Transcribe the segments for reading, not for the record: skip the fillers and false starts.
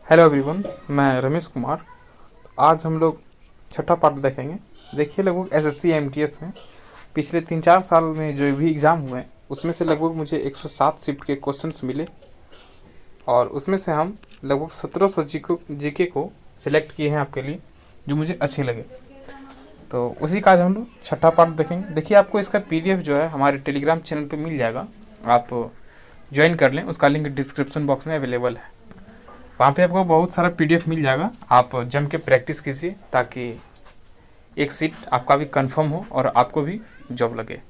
Hello everyone, मैं रमेश कुमार। आज हम लोग छठा पार्ट देखेंगे। देखिए, लगभग एसएससी एमटीएस में पिछले 3-4 साल में जो भी एग्ज़ाम हुए उसमें से लगभग मुझे 107 शिफ्ट के क्वेश्चंस मिले और उसमें से हम लगभग 1700 जीके को सिलेक्ट किए हैं आपके लिए, जो मुझे अच्छे लगे। तो उसी का आज हम लोग छठा पार्ट देखेंगे। देखिए, आपको इसका पीडीएफ जो है हमारे टेलीग्राम चैनल पर मिल जाएगा। आप ज्वाइन कर लें, उसका लिंक डिस्क्रिप्शन बॉक्स में अवेलेबल है। वहाँ पे आपको बहुत सारा पीडीएफ मिल जाएगा। आप जम के प्रैक्टिस कीजिए ताकि एक सीट आपका भी कंफर्म हो और आपको भी जॉब लगे।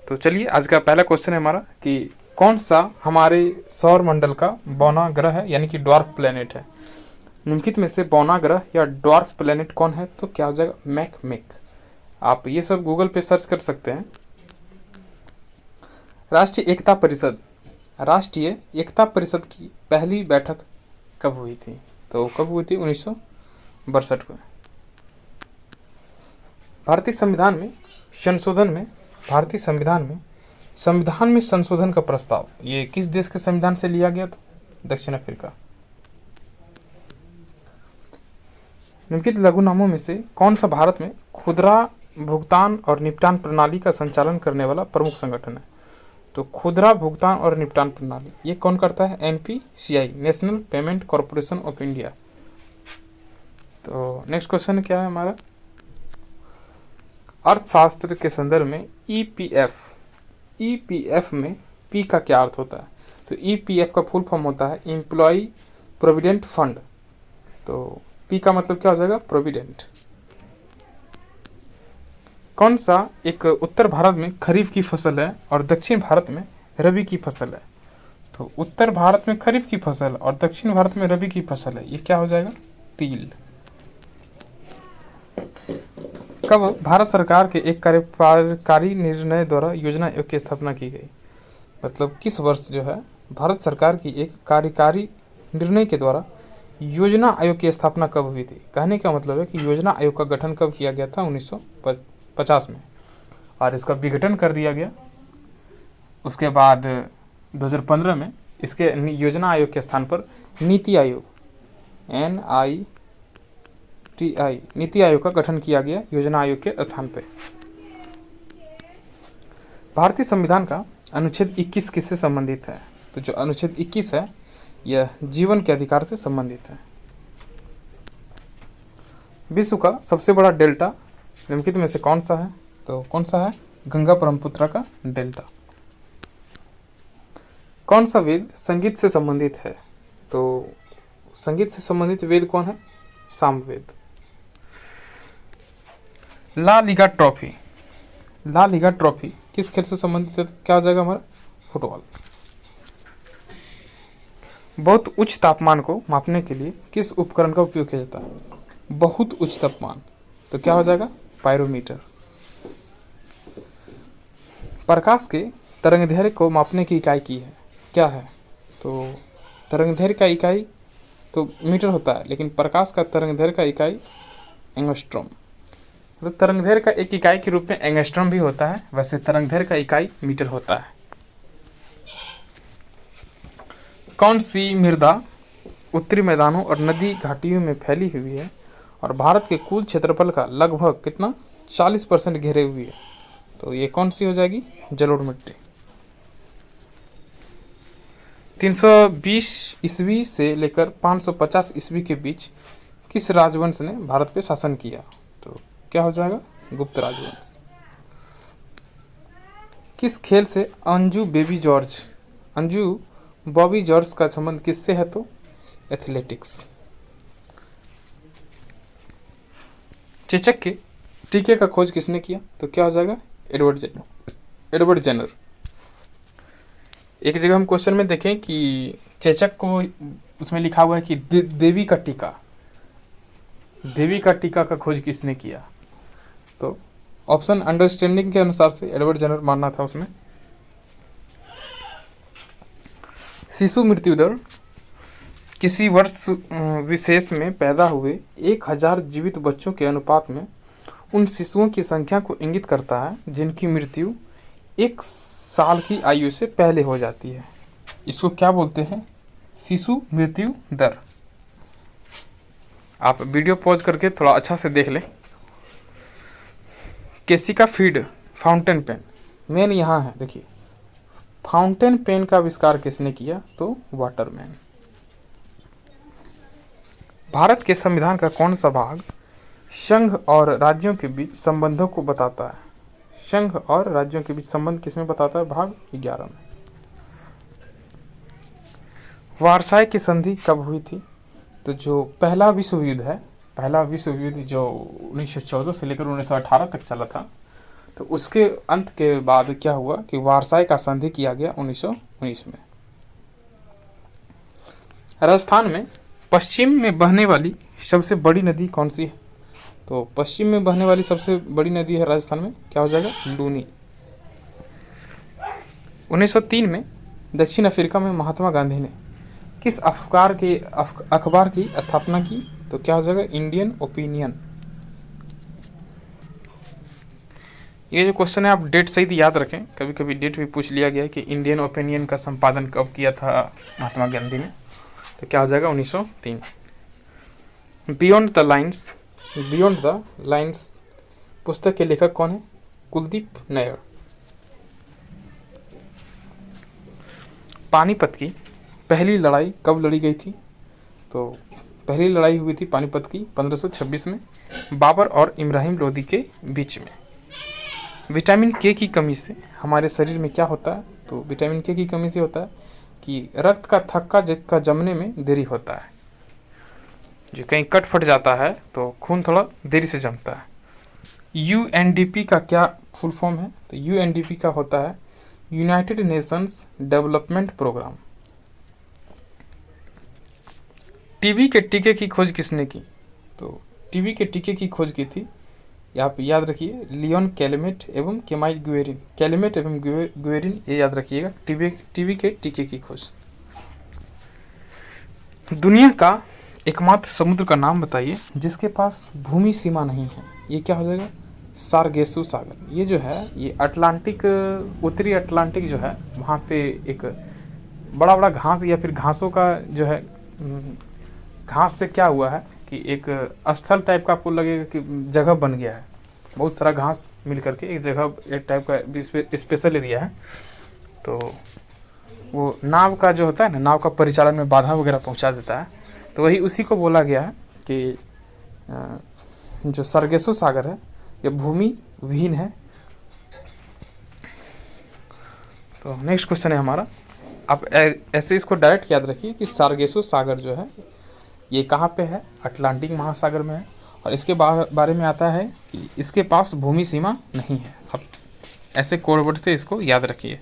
तो चलिए, आज का पहला क्वेश्चन है हमारा कि कौन सा हमारे सौर मंडल का बौना ग्रह है, यानी कि ड्वार्फ प्लेनेट है। निम्नलिखित में से बौना ग्रह या ड्वार्फ प्लेनेट कौन है? तो क्या हो जाएगा? मैक। आप ये सब गूगल पे सर्च कर सकते हैं। राष्ट्रीय एकता परिषद की पहली बैठक कब हुई थी? तो कब हुई थी? 1962 को। भारतीय संविधान में संशोधन का प्रस्ताव ये किस देश के संविधान से लिया गया था? दक्षिण अफ्रीका। निम्नलिखित लघु नामों में से कौन सा भारत में खुदरा भुगतान और निपटान प्रणाली का संचालन करने वाला प्रमुख संगठन है? तो खुदरा भुगतान और निपटान प्रणाली ये कौन करता है? NPCI, national payment corporation of India. तो नेक्स्ट क्वेश्चन क्या है हमारा? अर्थशास्त्र के संदर्भ में ईपीएफ में पी का क्या अर्थ होता है? तो ईपीएफ का फुल फॉर्म होता है एम्प्लॉय प्रोविडेंट फंड। तो पी का मतलब क्या हो जाएगा? प्रोविडेंट। कौन सा एक उत्तर भारत में खरीफ की फसल है और दक्षिण भारत में रबी की फसल है? तो उत्तर भारत में खरीफ की फसल और दक्षिण भारत में रबी की फसल है, ये क्या हो जाएगा? तिल। कब भारत सरकार के एक कार्यकारी निर्णय द्वारा योजना आयोग की स्थापना की गई? मतलब किस वर्ष जो है भारत सरकार की एक कार्यकारी निर्णय के द्वारा योजना आयोग की स्थापना कब हुई थी? कहने का मतलब है कि योजना आयोग का गठन कब किया गया था? 1950 में, और इसका विघटन कर दिया गया। उसके बाद 2015 में इसके योजना आयोग के स्थान पर नीति आयोग नीति आयोग का गठन किया गया योजना आयोग के स्थान पर। भारतीय संविधान का अनुच्छेद 21 किससे संबंधित है? तो जो अनुच्छेद 21 है यह जीवन के अधिकार से संबंधित है। विश्व का सबसे बड़ा डेल्टा निम्नलिखित में से कौन सा है? तो कौन सा है? गंगा ब्रह्मपुत्र का डेल्टा। कौन सा वेद संगीत से संबंधित है? तो संगीत से संबंधित वेद कौन है? सामवेद। ला लीगा ट्रॉफी किस खेल से संबंधित है? क्या हो जाएगा हमारा? फुटबॉल। बहुत उच्च तापमान को मापने के लिए किस उपकरण का उपयोग किया जाता है? बहुत उच्च तापमान, तो क्या हो जाएगा? पायरोमीटर। प्रकाश के तरंगदैर्घ्य को मापने की इकाई की है, क्या है? तो तरंगदैर्घ्य का इकाई तो मीटर होता है, लेकिन प्रकाश का तरंगदैर्घ्य का इकाई एंगस्ट्रॉम। तो तरंगदैर्घ्य का एक इकाई के रूप में एंगस्ट्रॉम भी होता है, वैसे तरंगदैर्घ्य का इकाई मीटर होता है। कौन सी मृदा उत्तरी मैदानों और नदी घाटियों में फैली हुई है और भारत के कुल क्षेत्रफल का लगभग कितना 40% घेरे हुई है? तो ये कौन सी हो जाएगी? जलोढ़ मिट्टी। 320 ईस्वी से लेकर 550 ईस्वी के बीच किस राजवंश ने भारत पे शासन किया? तो क्या हो जाएगा? गुप्त राजवंश। किस खेल से अंजू बॉबी जॉर्ज का संबंध किससे है? तो एथलेटिक्स। चेचक के टीके का खोज किसने किया? तो क्या हो जाएगा? Edward Jenner. एक जगह हम क्वेश्चन में देखें कि चेचक को उसमें लिखा हुआ है कि देवी का टीका का खोज किसने किया? तो ऑप्शन अंडरस्टैंडिंग के अनुसार से एडवर्ड जेनर मानना था उसमें। शिशु मृत्यु दर किसी वर्ष विशेष में पैदा हुए 1000 जीवित बच्चों के अनुपात में उन शिशुओं की संख्या को इंगित करता है जिनकी मृत्यु 1 साल की आयु से पहले हो जाती है। इसको क्या बोलते हैं? शिशु मृत्यु दर। आप वीडियो पॉज करके थोड़ा अच्छा से देख लें। केसिका फीड फाउंटेन पेन मेन यहाँ है। देखिए फाउंटेन पेन का आविष्कार किसने किया? तो वाटरमैन। भारत के संविधान का कौन सा भाग संघ और राज्यों के बीच संबंधों को बताता है? संघ और राज्यों के बीच संबंध किसमें बताता है? भाग 11 में। वारसाई की संधि कब हुई थी? तो जो पहला विश्व युद्ध है, पहला विश्व युद्ध जो 1914 से लेकर 1918 तक चला था, तो उसके अंत के बाद क्या हुआ कि वारसाई का संधि किया गया 1919 में। राजस्थान में पश्चिम में बहने वाली सबसे बड़ी नदी कौन सी है? तो पश्चिम में बहने वाली सबसे बड़ी नदी है राजस्थान में, क्या हो जाएगा? लूनी। 1903 में दक्षिण अफ्रीका में महात्मा गांधी ने किस अखबार की स्थापना की? तो क्या हो जाएगा? Indian opinion. ये जो क्वेश्चन है आप डेट सही याद रखें, कभी कभी डेट भी पूछ लिया गया है कि इंडियन ओपिनियन का संपादन कब किया था महात्मा गांधी ने, तो क्या हो जाएगा? 1903। बियॉन्ड द लाइन्स पुस्तक के लेखक कौन है? कुलदीप नैयर। पानीपत की पहली लड़ाई कब लड़ी गई थी? तो पहली लड़ाई हुई थी पानीपत की 1526 में बाबर और इब्राहिम लोदी के बीच में। विटामिन के की कमी से हमारे शरीर में क्या होता है? तो विटामिन के की कमी से होता है कि रक्त का थक्का जमने में देरी होता है। जो कहीं कट फट जाता है तो खून थोड़ा देरी से जमता है। यूएनडीपी का क्या फुल फॉर्म है? तो यूएनडीपी का होता है United Nations Development Programme. TB के टीके की खोज किसने की? तो टीबी के टीके की खोज की थी, आप याद रखिए, लियोन कैलमेट एवं केमाइल गुएरिन। कैलमेट एवं गुएरिन, ये याद रखिएगा। टीबी के टीके की खोज। दुनिया का एकमात्र समुद्र का नाम बताइए जिसके पास भूमि सीमा नहीं है। ये क्या हो जाएगा? सारगेसु सागर। ये जो है ये अटलांटिक, उत्तरी अटलांटिक जो है वहाँ पे एक बड़ा बड़ा घास या फिर घासों का जो है, घास से क्या हुआ है कि एक स्थल टाइप का आपको लगेगा कि जगह बन गया है। बहुत सारा घास मिल करके एक जगह, एक टाइप का स्पेशल एरिया है। तो वो नाव का जो होता है ना, नाव का परिचालन में बाधा वगैरह पहुंचा देता है। तो वही उसी को बोला गया है कि जो सरगेसु सागर है ये भूमि विहीन है। तो नेक्स्ट क्वेश्चन है हमारा, आप ऐसे इसको डायरेक्ट याद रखिए कि सारगेसु सागर जो है ये कहाँ पे है? अटलांटिक महासागर में है। और इसके बारे में आता है कि इसके पास भूमि सीमा नहीं है। अब ऐसे कोडवर्ड से इसको याद रखिए।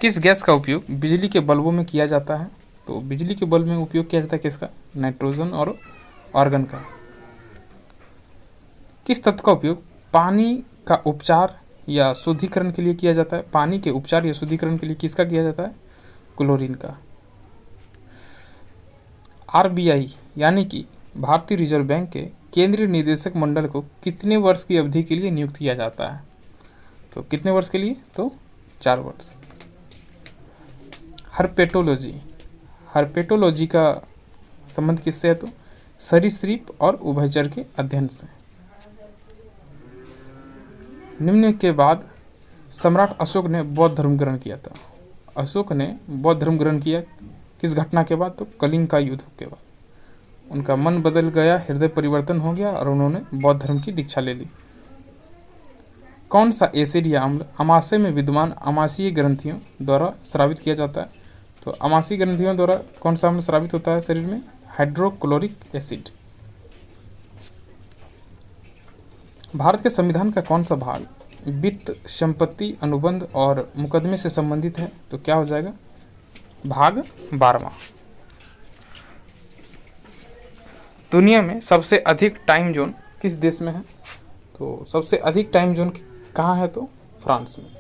किस गैस का उपयोग बिजली के बल्बों में किया जाता है? तो बिजली के बल्ब में उपयोग किया जाता है किसका? नाइट्रोजन और आर्गन का। किस तत्व का उपयोग पानी का उपचार या शुद्धिकरण के लिए किया जाता है? पानी के उपचार या शुद्धिकरण के लिए किसका किया जाता है? क्लोरीन का। आरबीआई यानी कि भारतीय रिजर्व बैंक के केंद्रीय निदेशक मंडल को कितने वर्ष की अवधि के लिए नियुक्त किया जाता है? तो कितने वर्ष के लिए? तो 4 वर्ष। हर्पेटोलॉजी का संबंध किससे है? तो सरीसृप और उभयचर के अध्ययन से। निम्न के बाद सम्राट अशोक ने बौद्ध धर्म ग्रहण किया था। अशोक ने बौद्ध धर्म ग्रहण किया किस घटना के बाद? तो कलिंग का युद्ध के बाद। उनका मन बदल गया, हृदय परिवर्तन हो गया और उन्होंने बौद्ध धर्म की दीक्षा ले ली। कौन सा एसिड या अम्ल अमाशय में विद्यमान अमाशयीय ग्रंथियों द्वारा स्रावित किया जाता है? तो अमाशयी ग्रंथियों द्वारा कौन सा अम्ल स्रावित होता है शरीर में? Hydrochloric acid. भारत के संविधान का कौन सा भाग वित्त, संपत्ति, अनुबंध और मुकदमे से संबंधित है? तो क्या हो जाएगा? भाग 12वां। दुनिया में सबसे अधिक टाइम जोन किस देश में है? तो सबसे अधिक टाइम जोन कहाँ है? तो फ्रांस में।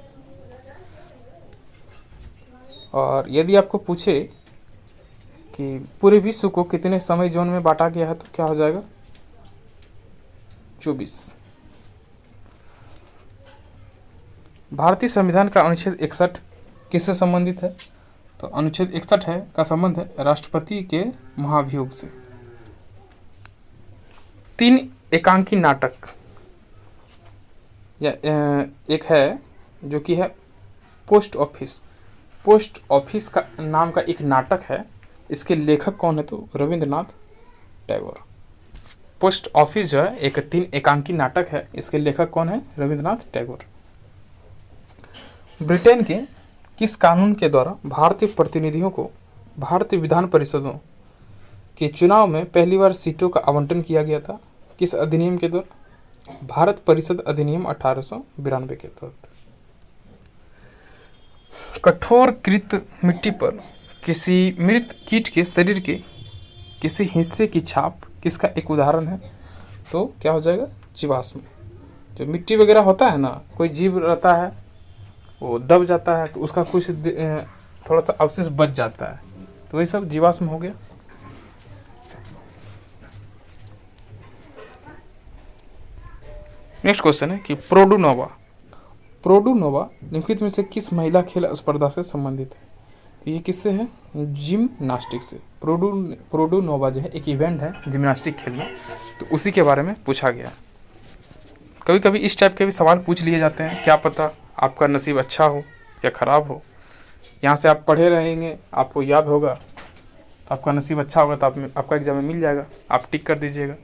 और यदि आपको पूछे कि पूरे विश्व को कितने समय जोन में बांटा गया है, तो क्या हो जाएगा? 24। भारतीय संविधान का अनुच्छेद 61 किससे संबंधित है? तो अनुच्छेद 61 का संबंध है राष्ट्रपति के महाभियोग से। 3 एकांकी नाटक या एक है जो कि है पोस्ट ऑफिस। पोस्ट ऑफिस का नाम का एक नाटक है। इसके लेखक कौन है? तो रविंद्रनाथ टैगोर। पोस्ट ऑफिस जो है एक 3 एकांकी नाटक है। इसके लेखक कौन है? रविंद्रनाथ टैगोर। ब्रिटेन के किस कानून के द्वारा भारतीय प्रतिनिधियों को भारतीय विधान परिषदों के चुनाव में पहली बार सीटों का आवंटन किया गया था? किस अधिनियम के द्वारा? भारत परिषद अधिनियम 1892 के तहत। कठोरकृत मिट्टी पर किसी मृत कीट के शरीर के किसी हिस्से की छाप किसका एक उदाहरण है? तो क्या हो जाएगा? जीवाश्म। जो मिट्टी वगैरह होता है ना, कोई जीव रहता है वो दब जाता है तो उसका कुछ थोड़ा सा अवशेष बच जाता है, तो वही सब जीवाश्म हो गया। नेक्स्ट क्वेश्चन है कि प्रोडूनोवा निम्नलिखित में से किस महिला खेल स्पर्धा से संबंधित है? ये किससे है? जिम्नास्टिक से। प्रोडूनोवा जो है एक इवेंट है जिम्नास्टिक खेल में, तो उसी के बारे में पूछा गया। कभी कभी इस टाइप के भी सवाल पूछ लिए जाते हैं, क्या पता आपका नसीब अच्छा हो या ख़राब हो। यहाँ से आप पढ़े रहेंगे, आपको याद होगा, तो आपका नसीब अच्छा होगा तो आपका एग्जाम में मिल जाएगा, आप टिक कर दीजिएगा।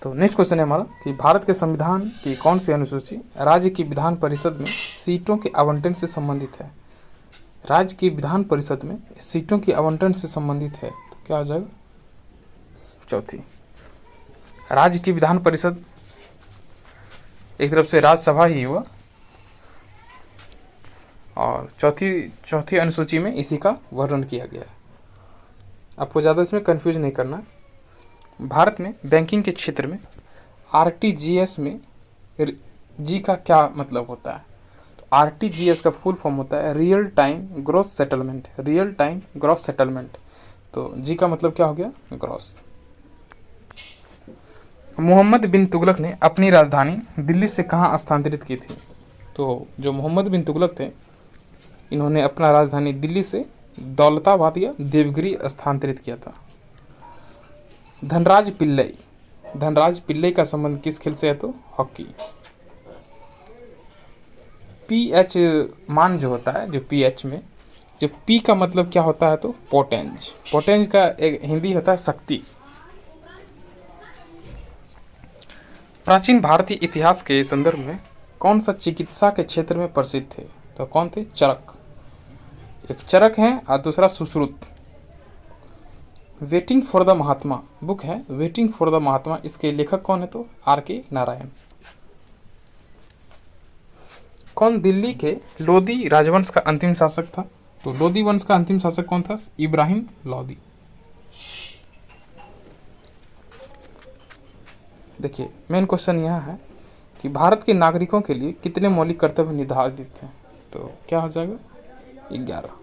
तो नेक्स्ट क्वेश्चन है हमारा कि भारत के संविधान की कौन सी अनुसूची राज्य की विधान परिषद में सीटों के आवंटन से संबंधित है? राज्य की विधान परिषद में सीटों की आवंटन से संबंधित है, तो क्या हो जाएगा? चौथी। राज्य की विधान परिषद एक तरफ से राज्यसभा ही हुआ, और चौथी अनुसूची में इसी का वर्णन किया गया है। आपको ज़्यादा इसमें कंफ्यूज नहीं करना। भारत में बैंकिंग के क्षेत्र में आरटीजीएस में जी का क्या मतलब होता है? तो आरटीजीएस का फुल फॉर्म होता है real time gross settlement. Real time gross settlement, तो जी का मतलब क्या हो गया? ग्रॉस। मोहम्मद बिन तुगलक ने अपनी राजधानी दिल्ली से कहाँ स्थानांतरित की थी? तो जो मोहम्मद बिन तुगलक थे, इन्होंने अपना राजधानी दिल्ली से दौलताबाद या देवगिरी स्थानांतरित किया था। धनराज पिल्लई का संबंध किस खेल से है? तो हॉकी। पीएच मान जो होता है, जो पीएच में जो पी का मतलब क्या होता है? तो पोटेंज। पोटेंज का एक हिंदी होता है शक्ति। प्राचीन भारतीय इतिहास के संदर्भ में कौन सा चिकित्सा के क्षेत्र में प्रसिद्ध थे? तो कौन थे? चरक। एक चरक है और दूसरा Sushruta. Waiting for the Mahatma book है, वेटिंग फॉर द महात्मा, इसके लेखक कौन है? तो आर.के. नारायण। कौन दिल्ली के लोदी राजवंश का अंतिम शासक था? तो लोदी वंश का अंतिम शासक कौन था? इब्राहिम लोदी। देखिए मेन क्वेश्चन यह है कि भारत के नागरिकों के लिए कितने मौलिक कर्तव्य निर्धारित हैं? तो क्या हो जाएगा? 11।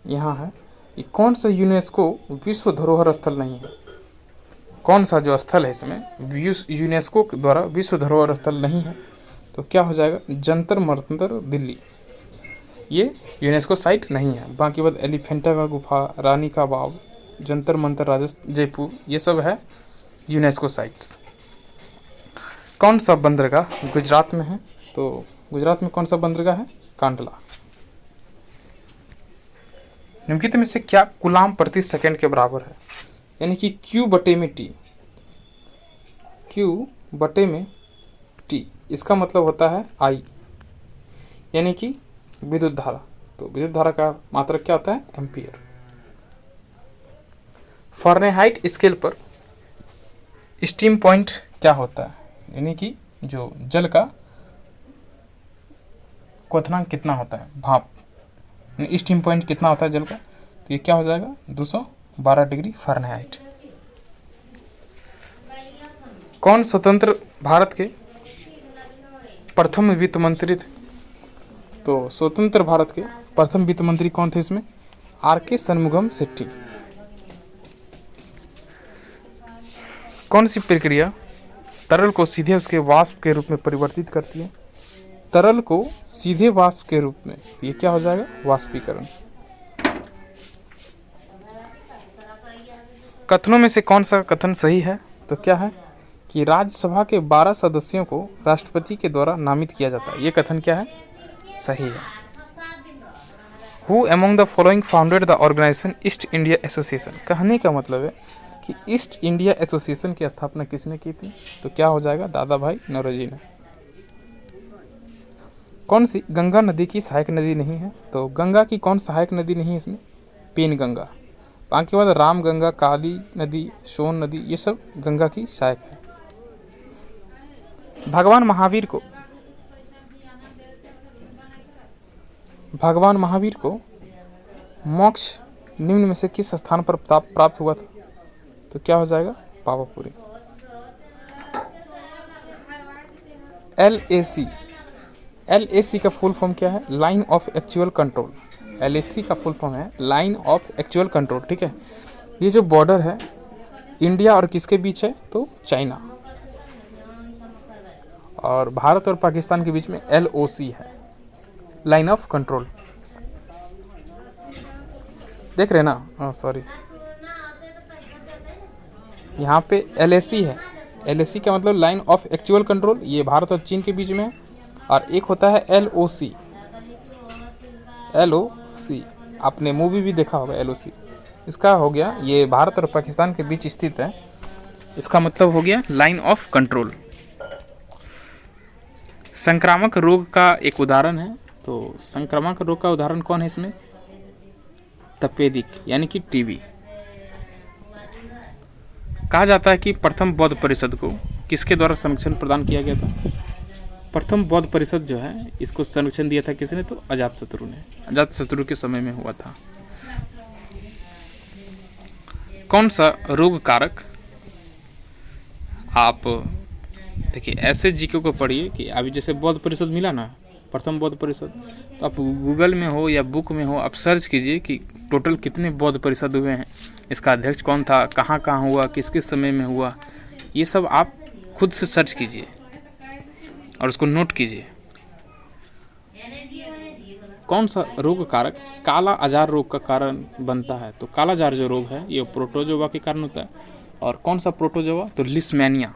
यहाँ है कि कौन सा यूनेस्को विश्व धरोहर स्थल नहीं है? कौन सा जो स्थल है इसमें यूनेस्को द्वारा विश्व धरोहर स्थल नहीं है? तो क्या हो जाएगा? जंतर मंतर दिल्ली, ये यूनेस्को साइट नहीं है। बाकी बात एलिफेंटा का गुफा, रानी का बाग, जंतर मंतर राजस्थान जयपुर, ये सब है यूनेस्को साइट्स। कौन सा बंदरगाह गुजरात में है? तो गुजरात में कौन सा बंदरगाह है? कांडला। निम्नलिखित में से क्या कूलाम प्रति सेकंड के बराबर है? यानी कि Q बटे में T, Q बटे में T, इसका मतलब होता है I, यानी कि विद्युत धारा। तो विद्युत धारा का मात्रक क्या होता है? एम्पियर। फ़ारेनहाइट स्केल पर स्टीम पॉइंट क्या होता है? यानी कि जो जल का क्वथनांक कितना होता है? भाप। स्टीम पॉइंट कितना होता है जल का? तो ये क्या हो जाएगा? 212 डिग्री फ़ारेनहाइट। कौन स्वतंत्र भारत के प्रथम वित्त मंत्री थे? तो स्वतंत्र भारत के प्रथम वित्त मंत्री कौन थे इसमें? आर.के. शनमुगम शेट्टी। कौन सी प्रक्रिया तरल को सीधे उसके वाष्प के रूप में परिवर्तित करती है? तरल को सीधे वाष्प के रूप में, ये क्या हो जाएगा? वाष्पीकरण। कथनों में से कौन सा कथन सही है? तो क्या है कि राज्यसभा के 12 सदस्यों को राष्ट्रपति के द्वारा नामित किया जाता है। ये कथन क्या है? सही है। Who among the following founded the organisation East India Association? कहने का मतलब है कि ईस्ट इंडिया एसोसिएशन की स्थापना किसने की थी? तो क्या हो जाएगा? दादा भाई नौरोजी ने। कौन सी गंगा नदी की सहायक नदी नहीं है? तो गंगा की कौन सहायक नदी नहीं है इसमें? पेन गंगा। बाकी बाद राम गंगा, काली नदी, सोन नदी, ये सब गंगा की सहायक है। भगवान महावीर को मोक्ष निम्न में से किस स्थान पर प्राप्त हुआ था? तो क्या हो जाएगा? पावापुरी। LAC का फुल फॉर्म क्या है? Line of actual control. LAC का फुल फॉर्म है लाइन ऑफ एक्चुअल कंट्रोल। ठीक है, ये जो बॉर्डर है इंडिया और किसके बीच है? तो चाइना। और भारत और पाकिस्तान के बीच में LOC है, लाइन ऑफ कंट्रोल। देख रहे ना? सॉरी, यहाँ पे LAC है। LAC का मतलब लाइन ऑफ एक्चुअल कंट्रोल, ये भारत और चीन के बीच में है। और एक होता है LOC। आपने मूवी भी देखा होगा LOC। इसका हो गया, ये भारत और पाकिस्तान के बीच स्थित है। इसका मतलब हो गया लाइन ऑफ कंट्रोल। संक्रामक रोग का एक उदाहरण है। तो संक्रामक रोग का उदाहरण कौन है इसमें? तपेदिक यानी कि टीबी। कहा जाता है कि प्रथम बौद्ध परिषद को किसके द्वारा संरक्षण प्रदान किया गया था? प्रथम बौद्ध परिषद जो है इसको संरक्षण दिया था किसने? तो अजातशत्रु ने। अजातशत्रु के समय में हुआ था। कौन सा रोग कारक? आप देखिए ऐसे जीके को पढ़िए कि अभी जैसे बौद्ध परिषद मिला ना, प्रथम बौद्ध परिषद, तो आप गूगल में हो या बुक में हो आप सर्च कीजिए कि टोटल कितने बौद्ध परिषद हुए हैं, इसका अध्यक्ष कौन था, कहाँ कहाँ हुआ, किस किस समय में हुआ, ये सब आप खुद से सर्च कीजिए और उसको नोट कीजिए। कौन सा रोग कारक काला अजार रोग का कारण बनता है? तो काला अजार जो रोग है ये प्रोटोजोआ के कारण होता है। और कौन सा प्रोटोजोआ? तो लिस्मेनिया।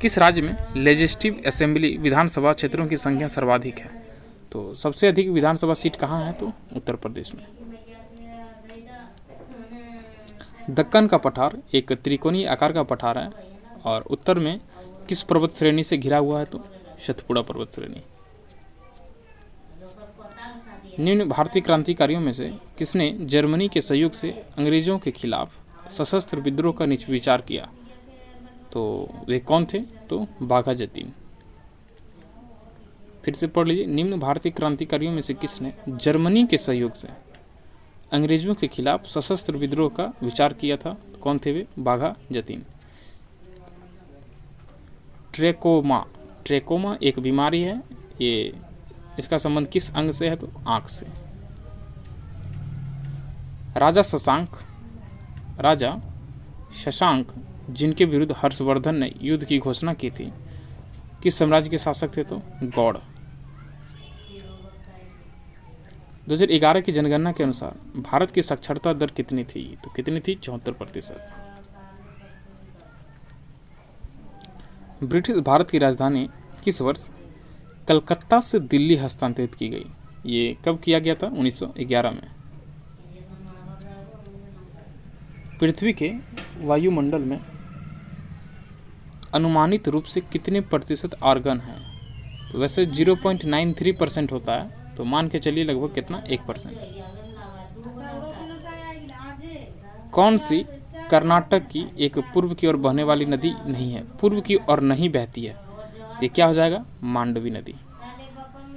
किस राज्य में लेजिस्लेटिव असेंबली विधानसभा क्षेत्रों की संख्या सर्वाधिक है? तो सबसे अधिक विधानसभा सीट कहाँ है? तो उत्तर प्रदेश में। दक्कन का पठार एक त्रिकोणीय आकार का पठार है और उत्तर में किस पर्वत श्रेणी से घिरा हुआ है? तो सतपुड़ा पर्वत श्रेणी। निम्न भारतीय क्रांतिकारियों में से किसने जर्मनी के सहयोग से अंग्रेजों के खिलाफ सशस्त्र विद्रोह का विचार किया? तो वे कौन थे? तो बाघा जतीन। फिर से पढ़ लीजिए, निम्न भारतीय क्रांतिकारियों में से किसने जर्मनी के सहयोग से अंग्रेजों के खिलाफ सशस्त्र विद्रोह का विचार किया था? तो कौन थे वे? बाघा जतीन। ट्रेकोमा एक बीमारी है, ये इसका संबंध किस अंग से है? तो आंख से। राजा शशांक जिनके विरुद्ध हर्षवर्धन ने युद्ध की घोषणा की थी, किस साम्राज्य के शासक थे? तो गौड़। 2011 की जनगणना के अनुसार भारत की साक्षरता दर कितनी थी? तो कितनी थी? 74%। ब्रिटिश भारत की राजधानी किस वर्ष कलकत्ता से दिल्ली हस्तांतरित की गई? ये कब किया गया था? 1911 में। पृथ्वी के वायुमंडल में अनुमानित रूप से कितने प्रतिशत आर्गन है? तो वैसे 0.93% होता है, तो मान के चलिए लगभग कितना? 1%। कौन सी कर्नाटक की एक पूर्व की ओर बहने वाली नदी नहीं है? पूर्व की ओर नहीं बहती है, ये क्या हो जाएगा? मांडवी नदी।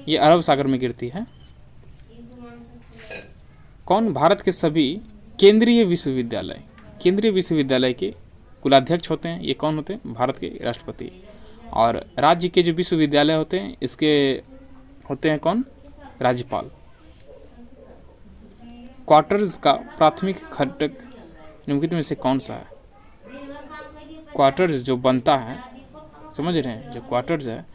ये अरब सागर में गिरती है। कौन भारत के सभी केंद्रीय विश्वविद्यालय के कुलाध्यक्ष होते हैं? ये कौन होते हैं? भारत के राष्ट्रपति। और राज्य के जो विश्वविद्यालय होते हैं इसके होते हैं कौन? राज्यपाल। क्वार्टर्स का प्राथमिक घटक निम्नलिखित में से कौन सा है? क्वार्टर्स जो बनता है, समझ रहे हैं, जो क्वार्टर्स है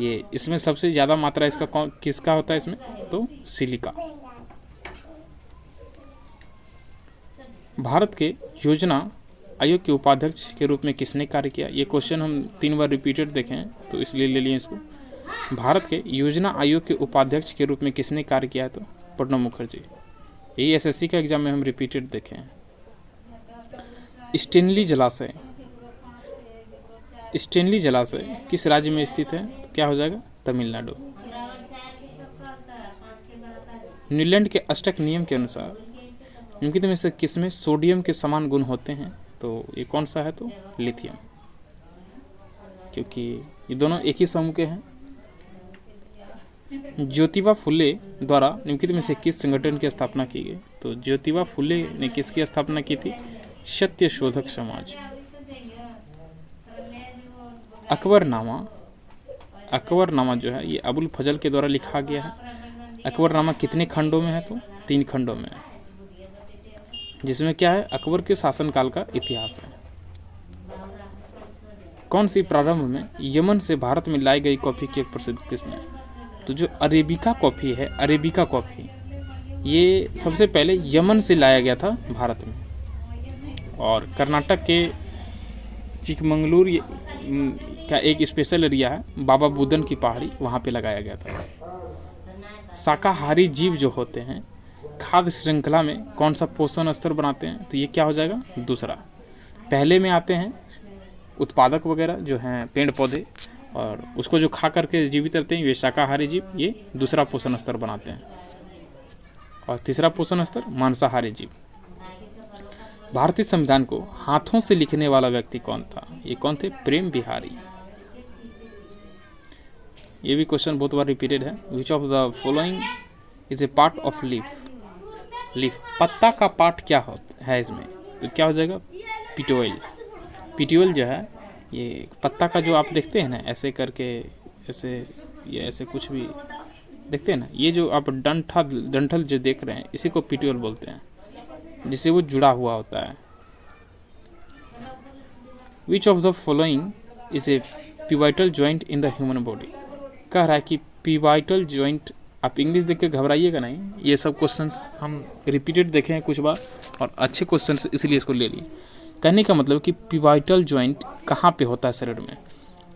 ये, इसमें सबसे ज़्यादा मात्रा इसका किसका होता है इसमें? तो सिलिका। भारत के योजना आयोग के उपाध्यक्ष के रूप में किसने कार्य किया? ये क्वेश्चन हम 3 बार रिपीटेड देखे हैं तो इसलिए ले लिए इसको। भारत के योजना आयोग के उपाध्यक्ष के रूप में किसने कार्य किया? तो प्रणब मुखर्जी। यही एसएससी का एग्जाम में हम रिपीटेड देखे हैं। स्टेनली जलाशय किस राज्य में स्थित है? क्या हो जाएगा? तमिलनाडु। न्यूलैंड के अष्टक नियम के अनुसार निम्नलिखित में से किसमें सोडियम के समान गुण होते हैं? तो ये कौन सा है? तो लिथियम, क्योंकि ये दोनों एक ही समूह के हैं। ज्योतिबा फुले द्वारा निम्नलिखित में से किस संगठन की स्थापना की गई? तो ज्योतिबा फुले ने किसकी स्थापना की थी? सत्य शोधक समाज। अकबरनामा जो है ये अबुल फजल के द्वारा लिखा गया है। अकबरनामा कितने खंडों में है? तो 3 खंडों में है, जिसमें क्या है? अकबर के शासनकाल का इतिहास है। कौन सी प्रारंभ में यमन से भारत में लाई गई कॉफी की एक प्रसिद्ध किस्म है? तो जो अरेबिका कॉफी है, अरेबिका कॉफी, ये सबसे पहले यमन से लाया गया था भारत में, और कर्नाटक के चिकमंगलूर का एक स्पेशल एरिया है, बाबा बुदन की पहाड़ी, वहाँ पे लगाया गया था। शाकाहारी जीव जो होते हैं खाद्य श्रृंखला में कौन सा पोषण स्तर बनाते हैं? तो ये क्या हो जाएगा? दूसरा। पहले में आते हैं उत्पादक वगैरह जो हैं पेड़ पौधे, और उसको जो खा करके जीवित रहते हैं ये शाकाहारी जीव, ये दूसरा पोषण स्तर बनाते हैं। और तीसरा पोषण स्तर मांसाहारी जीव। भारतीय संविधान को हाथों से लिखने वाला व्यक्ति कौन था? ये कौन थे? प्रेम बिहारी। ये भी क्वेश्चन बहुत बार रिपीटेड है। Which of the following is A part of leaf? पत्ता का पार्ट क्या है इसमें? तो क्या हो जाएगा? पिटोइल। पिटोइल जो है ये पत्ता का जो आप देखते हैं ना ऐसे करके, ऐसे कुछ भी देखते हैं ना, ये जो आप डंठल जो देख रहे हैं इसी को पिटोइल बोलते हैं, जिससे वो जुड़ा हुआ होता है। Which of the following is a pivotal joint in the human body? कह रहा है कि पिवाइटल ज्वाइंट, आप इंग्लिश देख के घबराइएगा नहीं, ये सब क्वेश्चंस हम रिपीटेड देखे हैं कुछ बार और अच्छे क्वेश्चंस इसलिए इसको ले लिए। कहने का मतलब कि पिवाइटल ज्वाइंट कहाँ पे होता है शरीर में?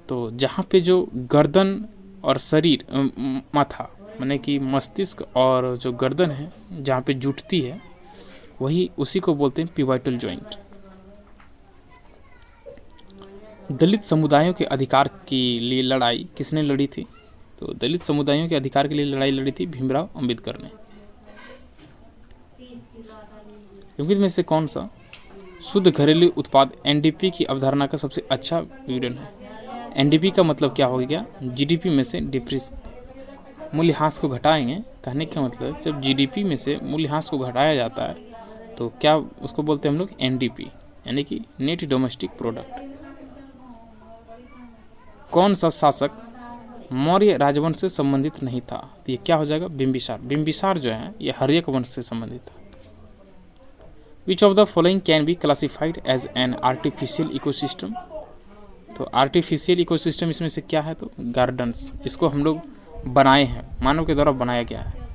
तो जहाँ पे जो गर्दन और शरीर माथा माने कि मस्तिष्क और जो गर्दन है जहाँ पे जुटती है वही उसी को बोलते हैं पिवाइटल ज्वाइंट। दलित समुदायों के अधिकार के लिए लड़ाई किसने लड़ी थी? तो दलित समुदायों के अधिकार के लिए लड़ाई लड़ी थी भीमराव अंबेडकर ने। निम्नलिखित में से कौन सा शुद्ध घरेलू उत्पाद एनडीपी की अवधारणा का सबसे अच्छा विवरण है? एनडीपी का मतलब क्या हो गया? जीडीपी में से डिप्रेस मूल्यह्रास को घटाएंगे। कहने का मतलब जब जीडीपी में से मूल्यह्रास को घटाया जाता है तो क्या उसको बोलते हैं हम लोग? एनडीपी, यानी कि नेट डोमेस्टिक प्रोडक्ट। कौन सा शासक मौर्य राजवंश से संबंधित नहीं था? तो ये क्या हो जाएगा? बिंबिसार। बिंबिसार जो है ये हर्यक वंश से संबंधित था। Which of the following can be classified as an artificial ecosystem? तो आर्टिफिशियल इकोसिस्टम इसमें से क्या है? तो गार्डन्स। इसको हम लोग बनाए हैं, मानव के द्वारा बनाया गया है।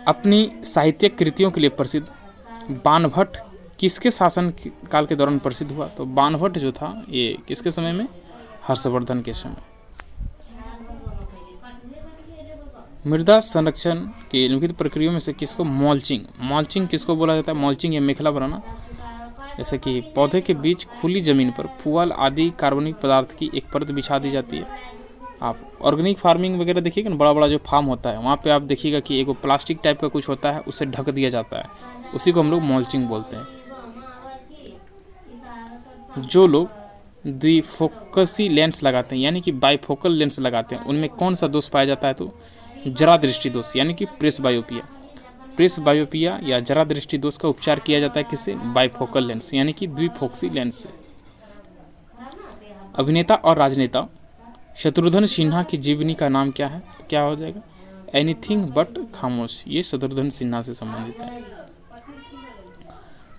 अपनी साहित्यिक कृतियों के लिए प्रसिद्ध बाणभट्ट किसके शासन काल के दौरान प्रसिद्ध हुआ? तो बाणभट्ट जो था ये किसके समय में? हर्षवर्धन के समय। मृदा संरक्षण की निम्नलिखित प्रक्रियाओं में से किसको मल्चिंग किसको बोला जाता है? मल्चिंग या मेखला बनाना। जैसे कि पौधे के बीच खुली जमीन पर पुआल आदि कार्बनिक पदार्थ की एक परत बिछा दी जाती है। आप ऑर्गेनिक फार्मिंग वगैरह देखिएगा ना, बड़ा बड़ा जो फार्म होता है वहाँ पे आप देखिएगा कि एक प्लास्टिक टाइप का कुछ होता है, उससे ढक दिया जाता है, उसी को हम लोग मल्चिंग बोलते हैं। जो लोग द्विफोकसी लेंस लगाते हैं यानी कि बाइफोकल लेंस लगाते हैं उनमें कौन सा दोष पाया जाता है? तो जरा दृष्टि दोष यानी कि प्रेसबायोपिया। प्रेसबायोपिया या जरा दृष्टि दोष का उपचार किया जाता है किससे? बाइफोकल लेंस यानी कि द्विफोकसी लेंस से। अभिनेता और राजनेता शत्रुघ्न सिन्हा की जीवनी का नाम क्या है? क्या हो जाएगा? एनीथिंग बट खामोश। ये शत्रुघ्न सिन्हा से संबंधित है।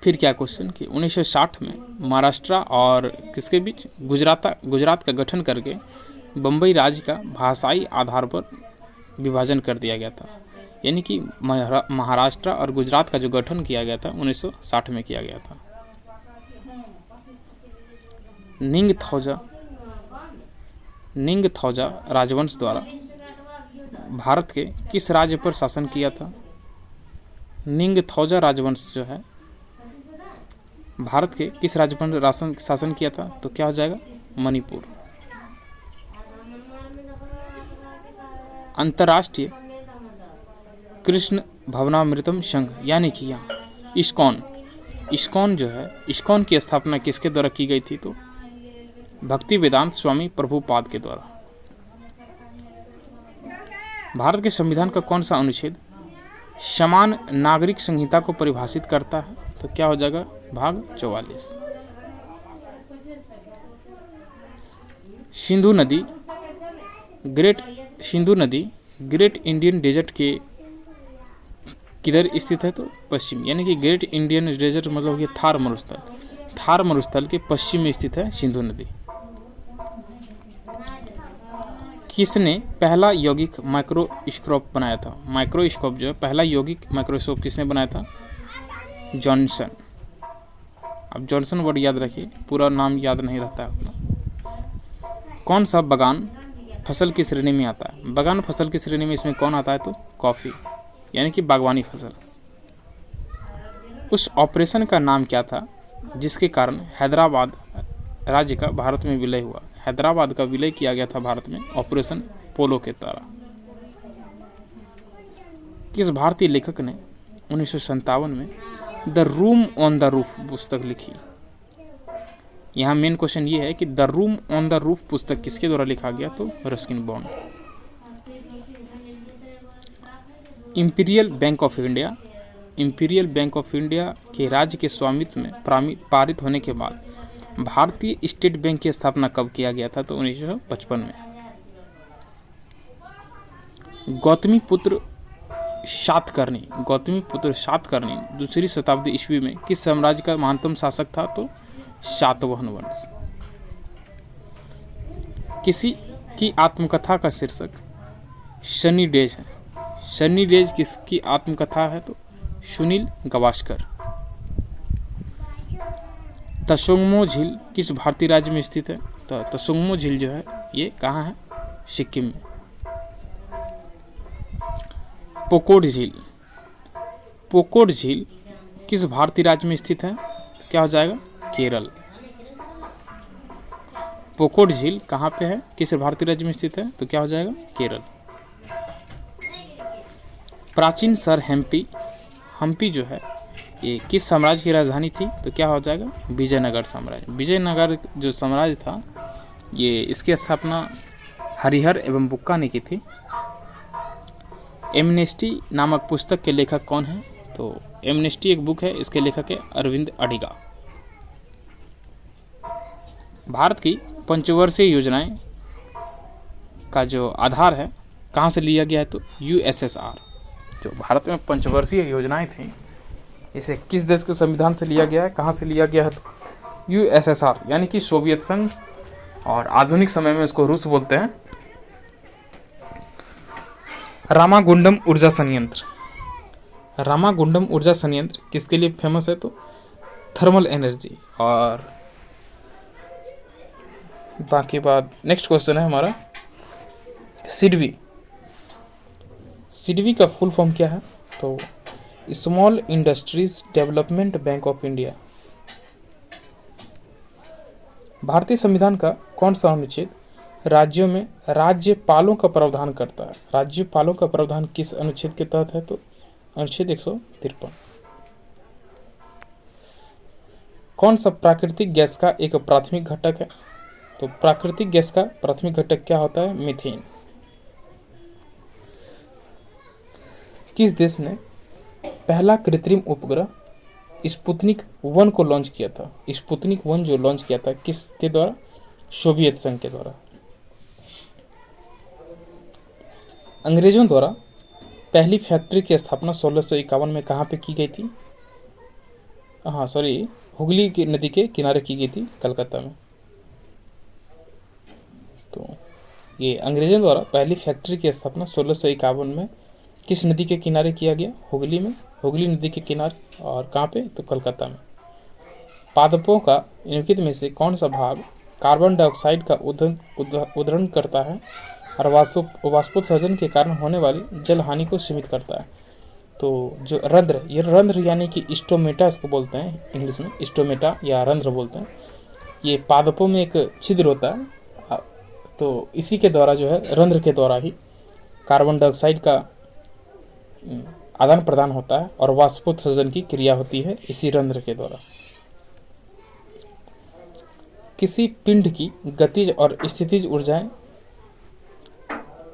फिर क्या क्वेश्चन कि 1960 में महाराष्ट्र और किसके बीच? गुजरात का गठन करके बम्बई राज्य का भाषाई आधार पर विभाजन कर दिया गया था। यानी कि महाराष्ट्र और गुजरात का जो गठन किया गया था 1960 में किया गया था। निंगथौजा राजवंश द्वारा भारत के किस राज्य पर शासन किया था? निंगथौजा राजवंश जो है भारत के किस राज्य पर शासन किया था? तो क्या हो जाएगा? मणिपुर। अंतर्राष्ट्रीय कृष्ण भवनामृतम संघ यानी कि यहाँ इस्कॉन जो है, इस्कॉन की स्थापना किसके द्वारा की गई थी? तो भक्ति वेदांत स्वामी प्रभुपाद के द्वारा। भारत के संविधान का कौन सा अनुच्छेद समान नागरिक संहिता को परिभाषित करता है? तो क्या हो जाएगा? भाग 44। सिंधु नदी ग्रेट इंडियन डेजर्ट के किधर स्थित है? तो पश्चिम, यानी कि ग्रेट इंडियन डेजर्ट मतलब कि थार मरुस्थल के पश्चिम में स्थित है सिंधु नदी। किसने पहला यौगिक माइक्रोस्कोप बनाया था? माइक्रोस्कोप जो है, पहला यौगिक माइक्रोस्कोप किसने बनाया था? जॉनसन। अब जॉनसन वर्ड याद रखिए, पूरा नाम याद नहीं रहता है अपना। कौन सा बगान फसल की श्रेणी में आता है? बगान फसल की श्रेणी में इसमें कौन आता है? तो कॉफी, यानी कि बागवानी फसल। उस ऑपरेशन का नाम क्या था जिसके कारण हैदराबाद राज्य का भारत में विलय हुआ? हैदराबाद का विलय किया गया था भारत में ऑपरेशन पोलो के द्वारा। किस भारतीय लेखक ने 1957 में the room on the roof पुस्तक लिखी? यहाँ मेन क्वेश्चन ये है कि the room on the roof पुस्तक किसके द्वारा लिखा गया? तो Ruskin bond. Imperial bank of India के राज्य के स्वामित्व में पारित होने के बाद भारतीय स्टेट बैंक की स्थापना कब किया गया था? तो 1955 में। गौतमी पुत्र सातकर्णी दूसरी शताब्दी ईस्वी में किस साम्राज्य का महानतम शासक था? तो सातवाहन वंश। किसी की आत्मकथा का शीर्षक सनी डेज है। सनी डेज किसकी आत्मकथा है? तो सुनील गावस्कर। तसोंगमो झील किस भारतीय राज्य में स्थित है? तो तसोंगमो झील जो है ये कहाँ है? सिक्किम में। पोकोड झील किस भारतीय राज्य में स्थित है? क्या हो जाएगा? केरल। पोकोड झील कहाँ पे है? किस भारतीय राज्य में स्थित है? तो क्या हो जाएगा? केरल। प्राचीन शहर हम्पी जो है ये किस साम्राज्य की राजधानी थी? तो क्या हो जाएगा? विजयनगर साम्राज्य। विजयनगर जो साम्राज्य था ये इसकी स्थापना हरिहर एवं बुक्का ने की थी। एमनेस्टी नामक पुस्तक के लेखक कौन है? तो एमनेस्टी एक बुक है, इसके लेखक है अरविंद अडिगा। भारत की पंचवर्षीय योजनाएं का जो आधार है कहाँ से लिया गया है? तो यूएसएसआर। जो भारत में पंचवर्षीय योजनाएं थी इसे किस देश के संविधान से लिया गया है? कहाँ से लिया गया है? तो यूएसएसआर, यानी कि सोवियत संघ, और आधुनिक समय में इसको रूस बोलते हैं। रामागुंडम ऊर्जा संयंत्र किसके लिए फेमस है? तो थर्मल एनर्जी। और बाकी बात नेक्स्ट क्वेश्चन है हमारा सिडबी का फुल फॉर्म क्या है? तो small industries development bank of India. भारतीय संविधान का कौन सा अनुच्छेद राज्यों में राज्यपालों का प्रावधान करता है? राज्यपालों का प्रावधान किस अनुच्छेद के तहत है? तो अनुच्छेद 153। कौन सा प्राकृतिक गैस का एक प्राथमिक घटक है? तो प्राकृतिक गैस का प्राथमिक घटक क्या होता है? मीथेन। किस देश ने पहला कृत्रिम उपग्रह स्पुतनिक 1 को लॉन्च किया था? स्पुतनिक 1 जो लॉन्च किया था किसके द्वारा? सोवियत संघ के द्वारा। अंग्रेजों द्वारा पहली फैक्ट्री की स्थापना 1651 में कहाँ पे की गई थी? हुगली की नदी के किनारे की गई थी, कलकत्ता में। तो ये अंग्रेजों द्वारा पहली फैक्ट्री की स्थापना 1651 में किस नदी के किनारे किया गया? हुगली में, हुगली नदी के किनारे। और कहाँ पे? तो कलकत्ता में। पादपों का निम्नलिखित में से कौन सा भाग कार्बन डाइऑक्साइड का उद्धरण करता है और वाष्पोत्सर्जन के कारण होने वाली जल हानि को सीमित करता है? तो जो रंध्र, ये रंध्र यानी कि स्टोमेटा इसको बोलते हैं इंग्लिश में, स्टोमेटा या रंध्र बोलते हैं। ये पादपों में एक छिद्र होता है, तो इसी के द्वारा जो है, रंध्र के द्वारा ही कार्बन डाइऑक्साइड का आदान प्रदान होता है और वाष्पोत्सर्जन की क्रिया होती है इसी रंध्र के द्वारा। किसी पिंड की गतिज और स्थितिज ऊर्जाएं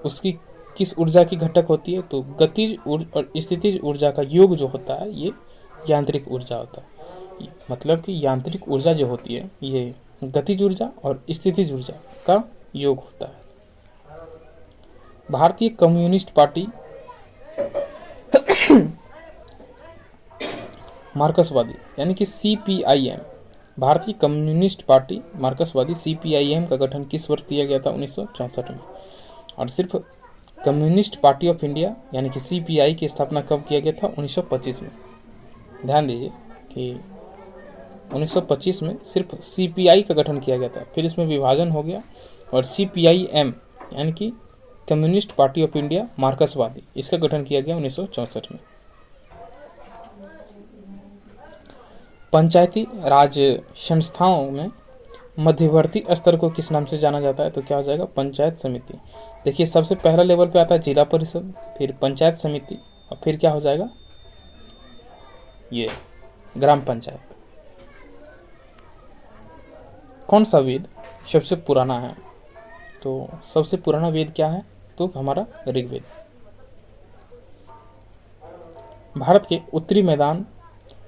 उसकी किस ऊर्जा की घटक होती है? तो गतिज और स्थितिज ऊर्जा का योग जो होता है ये यांत्रिक ऊर्जा होता है। मतलब कि यांत्रिक ऊर्जा जो होती है ये गतिज ऊर्जा और स्थितिज ऊर्जा का योग होता है। भारतीय कम्युनिस्ट पार्टी मार्क्सवादी यानी कि CPIM, भारतीय कम्युनिस्ट पार्टी मार्क्सवादी CPIM का गठन किस वर्ष किया गया था? 1964 में। और सिर्फ कम्युनिस्ट पार्टी ऑफ इंडिया यानी कि CPI की स्थापना कब किया गया था? 1925 में। ध्यान दीजिए कि 1925 में सिर्फ CPI का गठन किया गया था, फिर इसमें विभाजन हो गया और CPIM यानी कि कम्युनिस्ट पार्टी ऑफ इंडिया मार्क्सवादी, इसका गठन किया गया 1964 में। पंचायती राज संस्थाओं में मध्यवर्ती स्तर को किस नाम से जाना जाता है? तो क्या हो जाएगा? पंचायत समिति। देखिए, सबसे पहला लेवल पे आता है जिला परिषद, फिर पंचायत समिति और फिर क्या हो जाएगा? ये ग्राम पंचायत। कौन सा वेद सबसे पुराना है? तो सबसे पुराना वेद क्या है? तो हमारा ऋग्वेद। भारत के उत्तरी मैदान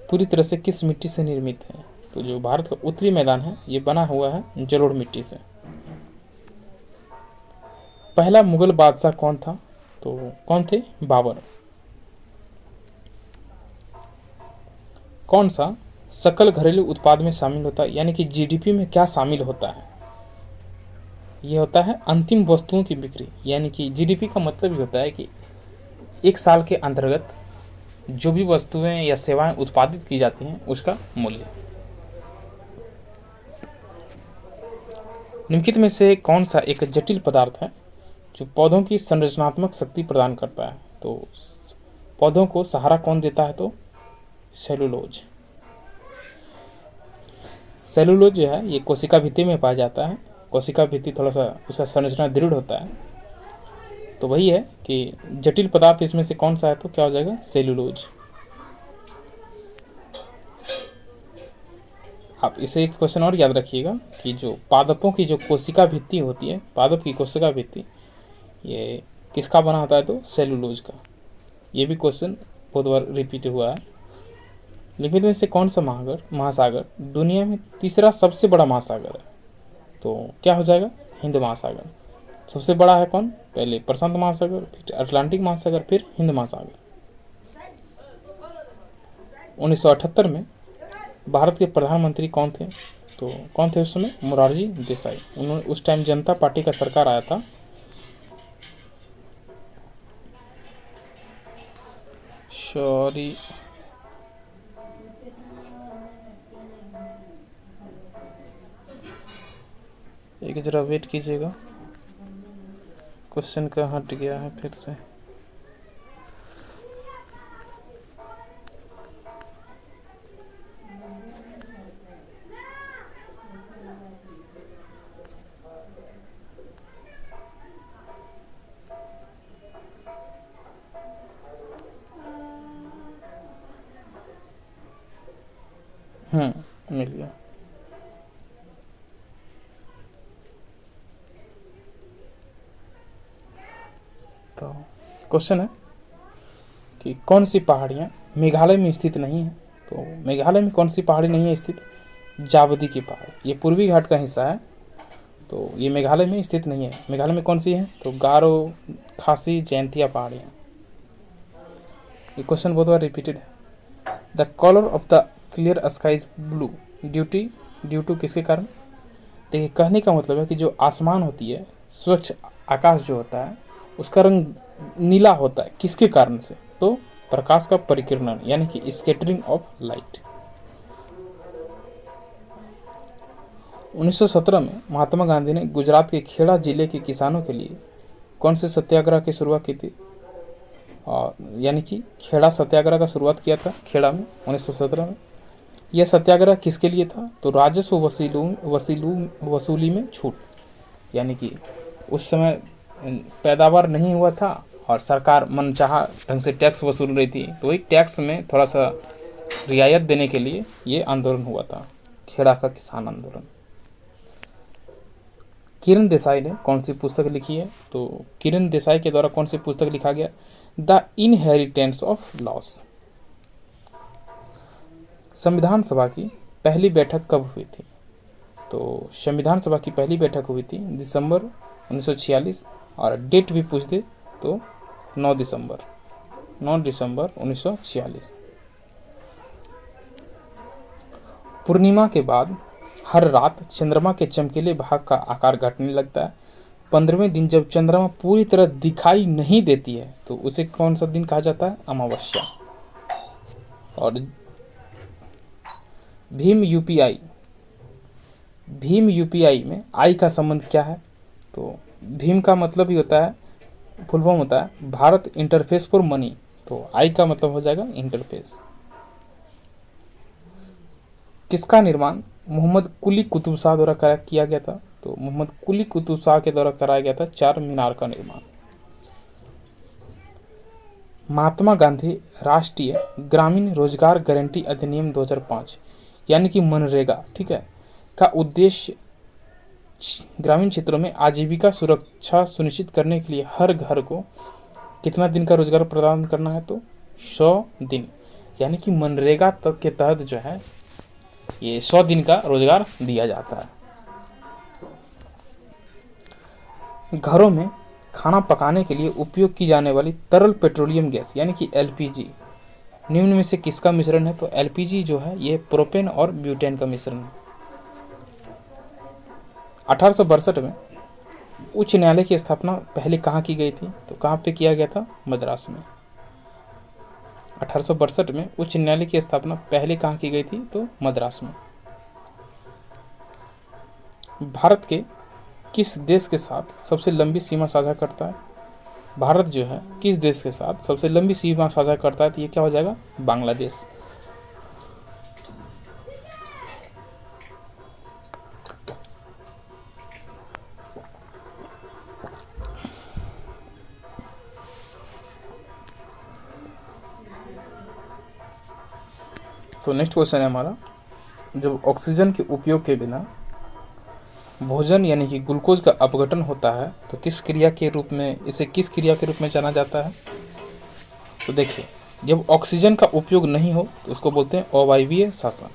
पूरी तरह से किस मिट्टी से निर्मित है? तो जो भारत का उत्तरी मैदान है ये बना हुआ है जलोढ़ मिट्टी से। पहला मुगल बादशाह कौन था? तो कौन थे? बाबर। कौन सा सकल घरेलू उत्पाद में शामिल होता है? यानी कि GDP में क्या शामिल होता है? ये होता है अंतिम वस्तुओं की बिक्री। यानी कि GDP का मतलब ये होता है कि एक साल के अंतर्गत जो भी वस्तुएं या सेवाएं उत्पादित की जाती हैं उसका मूल्य। निम्नलिखित में से कौन सा एक जटिल पदार्थ है जो पौधों की संरचनात्मक शक्ति प्रदान करता है? तो पौधों को सहारा कौन देता है? तो सेलुलोज। सेलुलोज जो है ये कोशिका भित्ति में पाया जाता है। कोशिका भित्ति थोड़ा सा उसका संरचना दृढ़ होता है, तो वही है कि जटिल पदार्थ इसमें से कौन सा है? तो क्या हो जाएगा? सेलुलोज। आप इसे एक क्वेश्चन और याद रखिएगा कि जो पादपों की जो कोशिका भित्ति होती है, पादप की कोशिका भित्ति, ये किसका बना होता है? तो सेलुलोज का। ये भी क्वेश्चन बहुत बार रिपीट हुआ है। निम्नलिखित में से कौन सा महासागर दुनिया में तीसरा सबसे बड़ा महासागर है? तो क्या हो जाएगा? हिंद महासागर। सबसे बड़ा है कौन? पहले प्रशांत महासागर, फिर अटलांटिक महासागर, फिर हिंद महासागर। 1978 में भारत के प्रधानमंत्री कौन थे? तो कौन थे उस समय? मोरारजी देसाई। उन्होंने उस टाइम जनता पार्टी का सरकार आया था। सॉरी, एक जरा वेट कीजिएगा, क्वेश्चन का हट गया है फिर से। मिल गया। तो क्वेश्चन है कि कौन सी पहाड़ियाँ मेघालय में स्थित नहीं है? तो मेघालय में कौन सी पहाड़ी नहीं है स्थित? जावदी की पहाड़ी। ये पूर्वी घाट का हिस्सा है, तो ये मेघालय में स्थित नहीं है। मेघालय में कौन सी है? तो गारो, खासी, जयंतिया पहाड़ियाँ। ये क्वेश्चन बहुत बार रिपीटेड है। The colour of the clear sky is blue due to किसके कारण? देखिए, कहने का मतलब है कि जो आसमान होती है, स्वच्छ आकाश जो होता है, उसका रंग नीला होता है, किसके कारण से? तो प्रकाश का परिकिरणन यानी कि स्कैटरिंग ऑफ लाइट। 1917 में महात्मा गांधी ने गुजरात के खेड़ा जिले के किसानों के लिए कौन से सत्याग्रह की शुरुआत की थी? और यानी कि खेड़ा सत्याग्रह का शुरुआत किया था खेड़ा में 1917 में। यह सत्याग्रह किसके लिए था? तो राजस्व वसूली में छूट, यानी कि उस समय पैदावार नहीं हुआ था और सरकार मनचाहा ढंग से टैक्स वसूल रही थी, तो वही टैक्स में थोड़ा सा रियायत देने के लिए ये आंदोलन हुआ था, खेड़ा का किसान आंदोलन। किरण देसाई ने कौन सी पुस्तक लिखी है? तो किरण देसाई के द्वारा कौन सी पुस्तक लिखा गया? The inheritance of loss. संविधान सभा की पहली बैठक कब हुई थी? तो संविधान सभा की पहली बैठक हुई थी दिसंबर 1946, और डेट भी पूछ दे तो 9 दिसंबर 1946। पूर्णिमा के बाद हर रात चंद्रमा के चमकीले भाग का आकार घटने लगता है। 15वें दिन जब चंद्रमा पूरी तरह दिखाई नहीं देती है तो उसे कौन सा दिन कहा जाता है? अमावस्या। और भीम यूपीआई में आई का संबंध क्या है? तो भीम का मतलब ही होता है, फुल फॉर्म होता है भारत इंटरफेस फॉर मनी, तो आई का मतलब हो जाएगा इंटरफेस। किसका निर्माण मोहम्मद कुली कुतुब शाह द्वारा किया गया था? तो मोहम्मद कुली कुतुब शाह के द्वारा कराया गया था चार मीनार का निर्माण। महात्मा गांधी राष्ट्रीय ग्रामीण रोजगार गारंटी अधिनियम 2005 यानी कि मनरेगा, ठीक है, का उद्देश्य ग्रामीण क्षेत्रों में आजीविका सुरक्षा सुनिश्चित करने के लिए हर घर को कितना दिन का रोजगार प्रदान करना है? तो 100 दिन, यानी कि मनरेगा तक के तहत जो है ये 100 दिन का रोजगार दिया जाता है। घरों में खाना पकाने के लिए उपयोग की जाने वाली तरल पेट्रोलियम गैस यानी कि एलपीजी निम्न में से किसका मिश्रण है? तो एलपीजी जो है ये प्रोपेन और ब्यूटेन का मिश्रण है। 1862 में उच्च न्यायालय की स्थापना पहले कहाँ की गई थी? तो कहाँ पे किया गया था? मद्रास में। 1862 में उच्च न्यायालय की स्थापना पहले कहाँ की गई थी? तो मद्रास में। भारत के किस देश के साथ सबसे लंबी सीमा साझा करता है? भारत जो है किस देश के साथ सबसे लंबी सीमा साझा करता है? तो ये क्या हो जाएगा? बांग्लादेश। तो नेक्स्ट क्वेश्चन है हमारा, जब ऑक्सीजन के उपयोग के बिना भोजन यानी कि ग्लूकोज का अपघटन होता है तो किस क्रिया के रूप में जाना जाता है? तो देखिए, जब ऑक्सीजन का उपयोग नहीं हो तो उसको बोलते हैं अवायवीय श्वसन।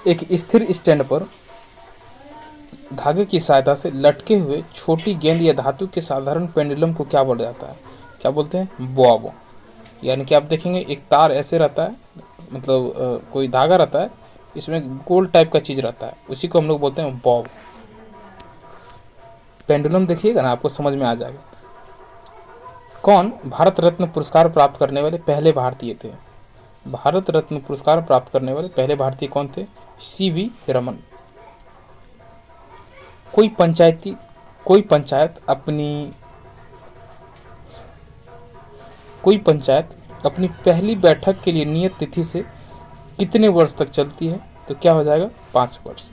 एक स्थिर स्टैंड पर धागे की सहायता से लटके हुए छोटी गेंद या धातु के साधारण पेंडुलम को क्या बोला जाता है? क्या बोलते हैं? बॉब। यानी कि आप देखेंगे एक तार ऐसे रहता है, मतलब कोई धागा रहता है, इसमें गोल टाइप का चीज रहता है, उसी को हम लोग बोलते हैं बॉब। पेंडुलम देखिएगा ना, आपको समझ में आ जाएगा। कौन भारत रत्न पुरस्कार प्राप्त करने वाले पहले भारतीय थे? भारत रत्न पुरस्कार प्राप्त करने वाले पहले भारतीय कौन थे? सीवी रमन। कोई पंचायत अपनी पहली बैठक के लिए नियत तिथि से कितने वर्ष तक चलती है? तो क्या हो जाएगा? 5 वर्ष।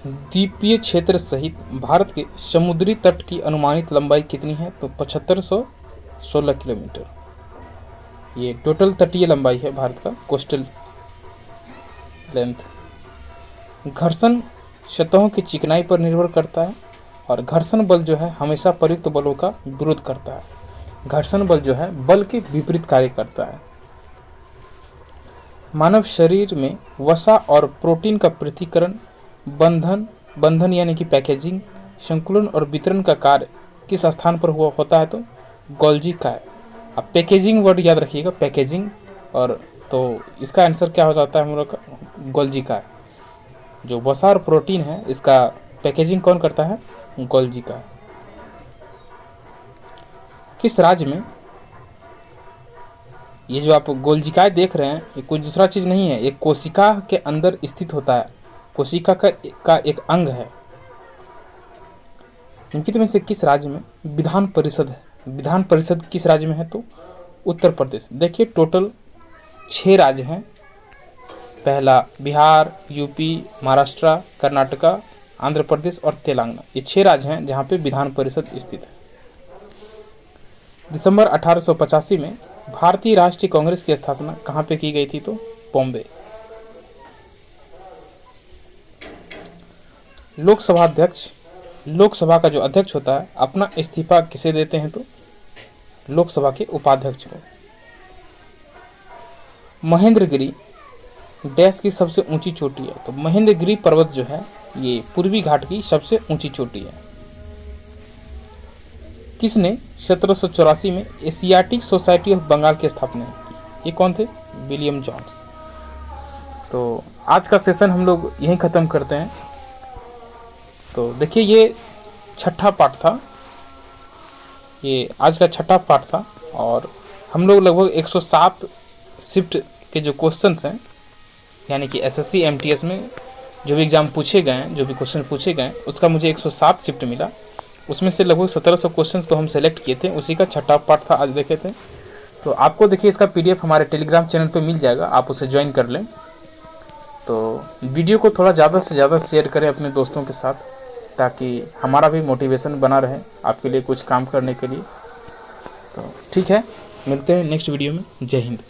द्वीपीय क्षेत्र सहित भारत के समुद्री तट की अनुमानित लंबाई कितनी है? तो 7516 किलोमीटर। ये टोटल तटीय लंबाई है भारत का, कोस्टल लेंथ। घर्षण सतहों की चिकनाई पर निर्भर करता है और घर्षण बल जो है हमेशा प्रयुक्त बलों का विरोध करता है। घर्षण बल जो है बल के विपरीत कार्य करता है। मानव शरीर में वसा और प्रोटीन का पृथक्करण, बंधन यानी कि पैकेजिंग, संकुलन और वितरण का कार्य किस स्थान पर होता है? तो गोल्जी का है। अब पैकेजिंग वर्ड याद रखिएगा, पैकेजिंग और तो इसका आंसर क्या हो जाता है हम लोग का? गोल्जी का। जो वसा और प्रोटीन है इसका पैकेजिंग कौन करता है? गोल्जी का। किस राज्य में ये जो आप गोल्जिकाय देख रहे हैं ये कोई दूसरा चीज़ नहीं है, एक कोशिका के अंदर स्थित होता है, कोशिका का एक अंग है। निम्नलिखित में से किस राज्य में विधान परिषद है? विधान परिषद किस राज्य में है? तो उत्तर प्रदेश। देखिए टोटल 6 राज्य हैं। पहला बिहार, यूपी, महाराष्ट्र, कर्नाटका, आंध्र प्रदेश और तेलंगाना। ये 6 राज्य हैं जहाँ पे विधान परिषद स्थित है। दिसंबर 1885 में भारतीय राष्ट्रीय कांग्रेस की स्थापना कहाँ पे की गई थी? तो बॉम्बे। लोकसभा का जो अध्यक्ष होता है अपना इस्तीफा किसे देते हैं? तो लोकसभा के उपाध्यक्ष को। महेंद्रगिरी डैश की सबसे ऊंची चोटी है? तो महेंद्रगिरी पर्वत जो है ये पूर्वी घाट की सबसे ऊंची चोटी है। किसने 1784 में एशियाटिक सोसाइटी ऑफ बंगाल की स्थापना की? ये कौन थे? William Jones. तो आज का सेशन हम लोग यहीं ख़त्म करते हैं। तो देखिए ये छठा पार्ट था, ये आज का छठा पार्ट था और हम लोग लगभग 107 शिफ्ट के जो क्वेश्चंस हैं यानी कि एसएससी एमटीएस में जो भी एग्ज़ाम पूछे गए हैं, जो भी क्वेश्चन पूछे गए उसका मुझे 107 शिफ्ट मिला। उसमें से लगभग 1700 क्वेश्चंस को हम सेलेक्ट किए थे, उसी का छठा पार्ट था आज देखे थे। तो आपको देखिए इसका पीडीएफ हमारे टेलीग्राम चैनल पे मिल जाएगा, आप उसे ज्वाइन कर लें। तो वीडियो को थोड़ा ज़्यादा से ज़्यादा शेयर करें अपने दोस्तों के साथ ताकि हमारा भी मोटिवेशन बना रहे आपके लिए कुछ काम करने के लिए। तो ठीक है, मिलते हैं नेक्स्ट वीडियो में। जय हिंद।